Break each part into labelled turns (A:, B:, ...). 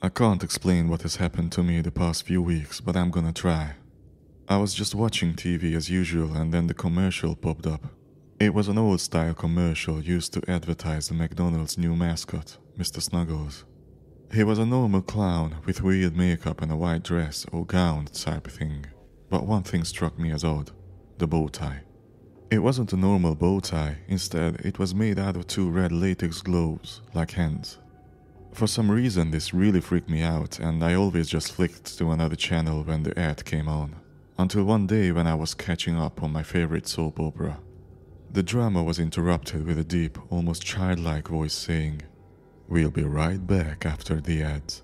A: I can't explain what has happened to me the past few weeks, but I'm gonna try. I was just watching TV as usual and then the commercial popped up. It was an old-style commercial used to advertise the McDonald's new mascot, Mr. Snuggles. He was a normal clown with weird makeup and a white dress or gown type thing. But one thing struck me as odd: the bow tie. It wasn't a normal bow tie, instead it was made out of two red latex gloves, like hands. For some reason this really freaked me out and I always just flicked to another channel when the ad came on. Until one day when I was catching up on my favorite soap opera. The drama was interrupted with a deep, almost childlike voice saying, "We'll be right back after the ads."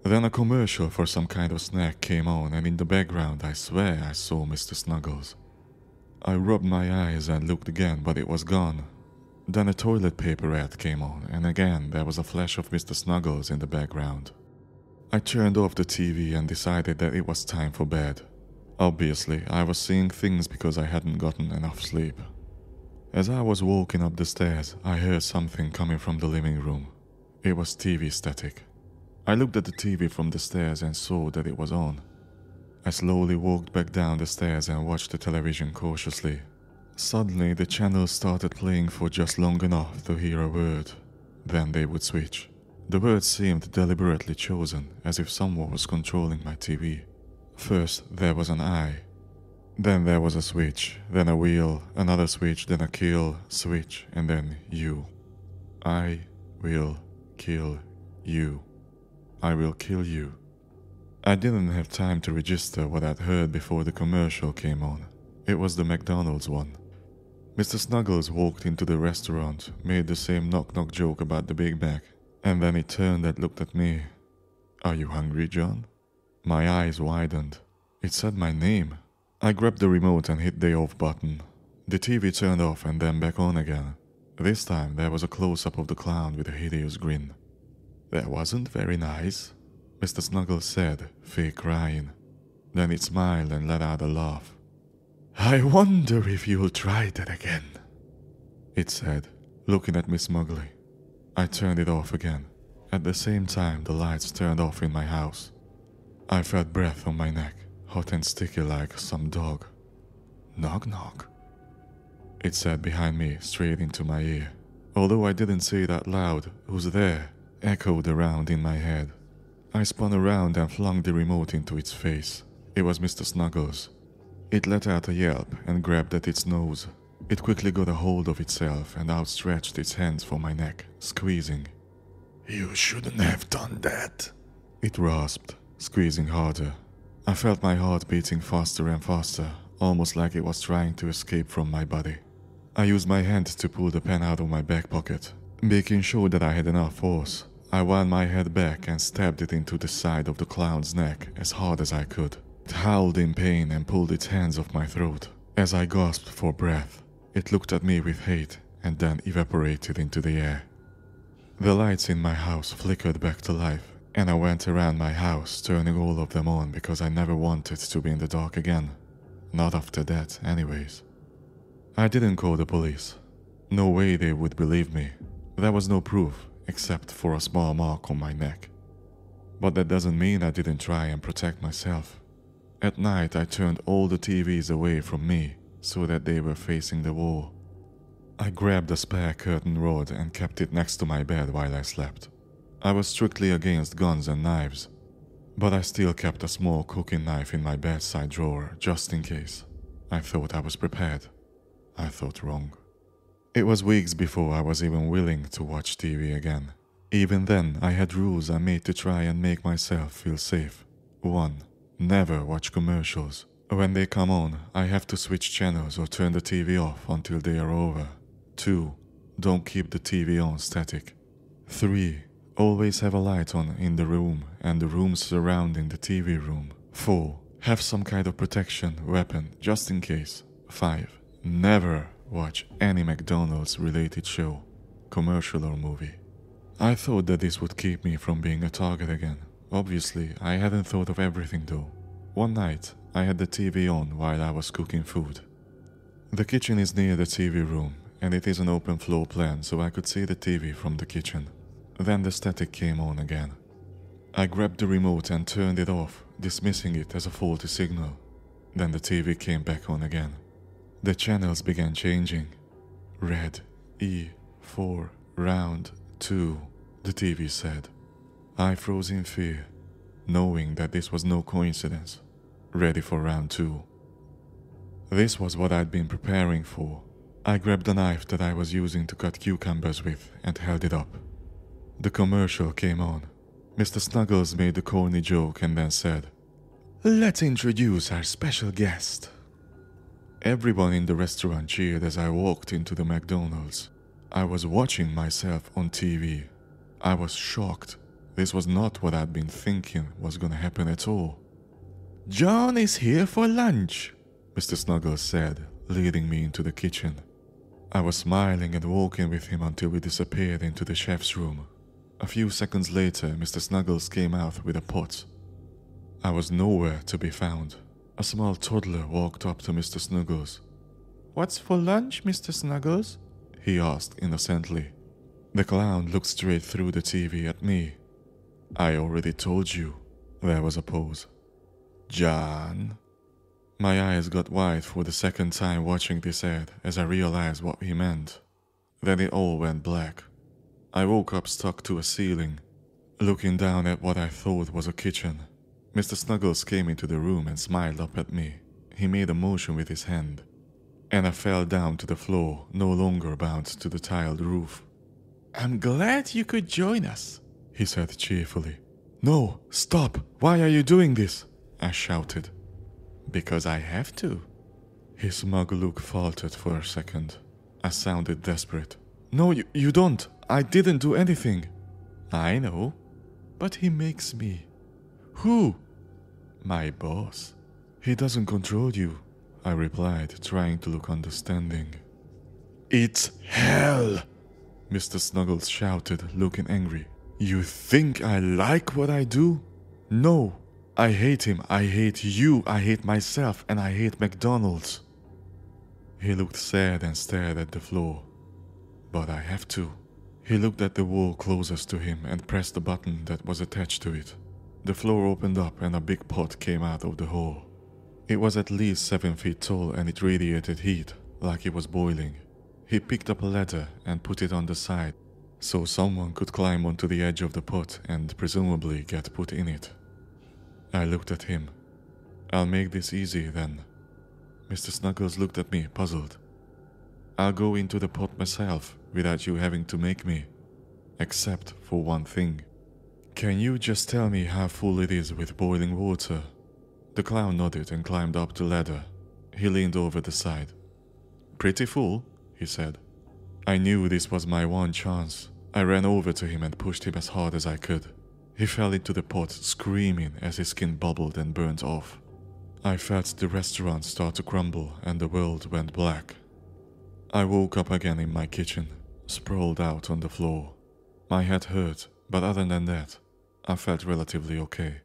A: Then a commercial for some kind of snack came on and in the background I swear I saw Mr. Snuggles. I rubbed my eyes and looked again, but it was gone. Then a toilet paper ad came on and again there was a flash of Mr. Snuggles in the background. I turned off the TV and decided that it was time for bed. Obviously, I was seeing things because I hadn't gotten enough sleep. As I was walking up the stairs, I heard something coming from the living room. It was TV static. I looked at the TV from the stairs and saw that it was on. I slowly walked back down the stairs and watched the television cautiously. Suddenly, the channel started playing for just long enough to hear a word. Then they would switch. The words seemed deliberately chosen, as if someone was controlling my TV. First, there was an I. Then there was a switch, then a wheel, another switch, then a kill, switch, and then you. I will kill you. I will kill you. I didn't have time to register what I'd heard before the commercial came on. It was the McDonald's one. Mr. Snuggles walked into the restaurant, made the same knock-knock joke about the Big Mac, and then he turned and looked at me. "Are you hungry, John?" My eyes widened. It said my name. I grabbed the remote and hit the off button. The TV turned off and then back on again. This time there was a close-up of the clown with a hideous grin. "That wasn't very nice," Mr. Snuggles said, fake crying. Then it smiled and let out a laugh. "I wonder if you'll try that again," it said, looking at me smugly. I turned it off again. At the same time, the lights turned off in my house. I felt breath on my neck, hot and sticky like some dog. "Knock knock," it said behind me, straight into my ear. Although I didn't say it out loud, "Who's there?" echoed around in my head. I spun around and flung the remote into its face. It was Mr. Snuggles. It let out a yelp and grabbed at its nose. It quickly got a hold of itself and outstretched its hands for my neck, squeezing. "You shouldn't have done that," it rasped, squeezing harder. I felt my heart beating faster and faster, almost like it was trying to escape from my body. I used my hand to pull the pen out of my back pocket. Making sure that I had enough force, I wound my head back and stabbed it into the side of the clown's neck as hard as I could. It howled in pain and pulled its hands off my throat. As I gasped for breath, it looked at me with hate and then evaporated into the air. The lights in my house flickered back to life, and I went around my house turning all of them on because I never wanted to be in the dark again. Not after that, anyways. I didn't call the police. No way they would believe me. There was no proof, except for a small mark on my neck. But that doesn't mean I didn't try and protect myself. At night I turned all the TVs away from me so that they were facing the wall. I grabbed a spare curtain rod and kept it next to my bed while I slept. I was strictly against guns and knives, but I still kept a small cooking knife in my bedside drawer just in case. I thought I was prepared. I thought wrong. It was weeks before I was even willing to watch TV again. Even then, I had rules I made to try and make myself feel safe. 1. Never watch commercials. When they come on, I have to switch channels or turn the TV off until they are over. 2. Don't keep the TV on static. 3. Always have a light on in the room and the rooms surrounding the TV room. 4. Have some kind of protection weapon just in case. 5. Never watch any McDonald's related show, commercial or movie. I thought that this would keep me from being a target again. Obviously, I hadn't thought of everything though. One night, I had the TV on while I was cooking food. The kitchen is near the TV room, and it is an open floor plan so I could see the TV from the kitchen. Then the static came on again. I grabbed the remote and turned it off, dismissing it as a faulty signal. Then the TV came back on again. The channels began changing. Red, E4, round 2, the TV said. I froze in fear, knowing that this was no coincidence. Ready for round 2. This was what I'd been preparing for. I grabbed the knife that I was using to cut cucumbers with and held it up. The commercial came on. Mr. Snuggles made the corny joke and then said, "Let's introduce our special guest." Everyone in the restaurant cheered as I walked into the McDonald's. I was watching myself on TV. I was shocked. This was not what I'd been thinking was gonna happen at all. "John is here for lunch," Mr. Snuggles said, leading me into the kitchen. I was smiling and walking with him until we disappeared into the chef's room. A few seconds later, Mr. Snuggles came out with a pot. I was nowhere to be found. A small toddler walked up to Mr. Snuggles. "What's for lunch, Mr. Snuggles?" he asked innocently. The clown looked straight through the TV at me. "I already told you." There was a pause. "John?" My eyes got wide for the second time watching this ad as I realized what he meant. Then it all went black. I woke up stuck to a ceiling, looking down at what I thought was a kitchen. Mr. Snuggles came into the room and smiled up at me. He made a motion with his hand, and I fell down to the floor, no longer bound to the tiled roof. "I'm glad you could join us," he said cheerfully. "No, stop! Why are you doing this?" I shouted. "Because I have to." His smug look faltered for a second. I sounded desperate. "No, you don't. I didn't do anything." "I know, but he makes me." "Who?" "My boss." "He doesn't control you," I replied, trying to look understanding. "It's hell!" Mr. Snuggles shouted, looking angry. "You think I like what I do? No. I hate him, I hate you, I hate myself, and I hate McDonald's." He looked sad and stared at the floor. "But I have to." He looked at the wall closest to him and pressed the button that was attached to it. The floor opened up and a big pot came out of the hole. It was at least 7 feet tall and it radiated heat, like it was boiling. He picked up a ladder and put it on the side, so someone could climb onto the edge of the pot and presumably get put in it. I looked at him. "I'll make this easy then." Mr. Snuggles looked at me, puzzled. "I'll go into the pot myself, without you having to make me. Except for one thing. Can you just tell me how full it is with boiling water?" The clown nodded and climbed up the ladder. He leaned over the side. "Pretty full," he said. I knew this was my one chance. I ran over to him and pushed him as hard as I could. He fell into the pot, screaming as his skin bubbled and burnt off. I felt the restaurant start to crumble and the world went black. I woke up again in my kitchen, sprawled out on the floor. My head hurt, but other than that, I felt relatively okay.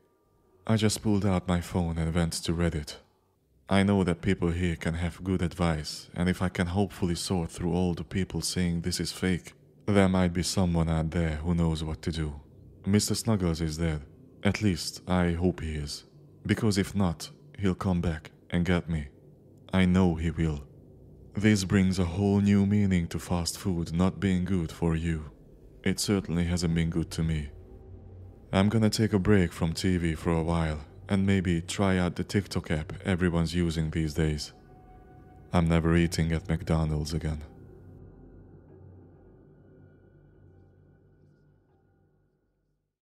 A: I just pulled out my phone and went to Reddit. I know that people here can have good advice, and if I can hopefully sort through all the people saying this is fake, there might be someone out there who knows what to do. Mr. Snuggles is dead. At least, I hope he is. Because if not, he'll come back and get me. I know he will. This brings a whole new meaning to fast food not being good for you. It certainly hasn't been good to me. I'm gonna take a break from TV for a while and maybe try out the TikTok app everyone's using these days. I'm never eating at McDonald's again.